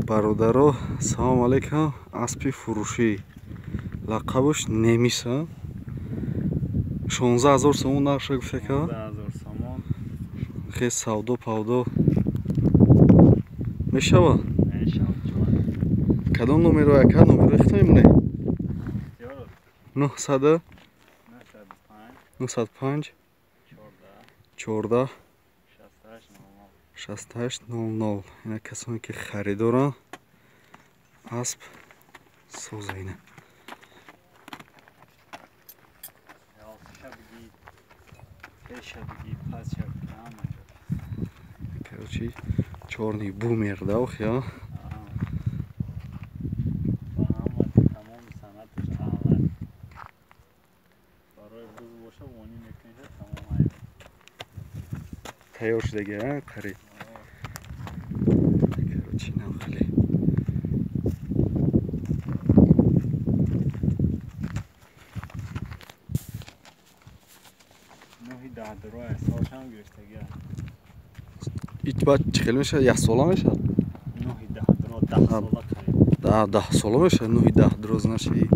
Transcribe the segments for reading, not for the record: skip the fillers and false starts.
бародаро, салом алейкум. Аспи фурӯшӣ, лақабаш Немиса. 16000 сомон нақша гуфта ка? 16000 сомон. Хе савдо павдо мешава? Мешава. Кадом номеро яка номеро ихтам муне? 900 905 14 6800. Ина касоне ки харидоранд асп созаина. Короче, черный бумер, да, ухя? Тайёр шудагӣ, а, қариб. Короче, нам хеле. Ноҳи даҳдуроя солшам гӯштагия. Ич баъд чӣ хел меша? 1 сола меша? Ноҳи даҳдуро 10 сола қариб. Да, 10 сола меша. Ноҳи даҳдуро знаши.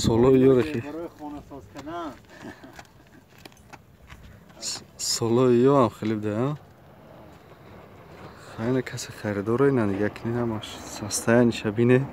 Соло ёрахи. Барои хонасоз кардан. Соло ё ам хеле буда, а? Хайна каси харидор ина дигар кинин ҳамаш састая ниша бине.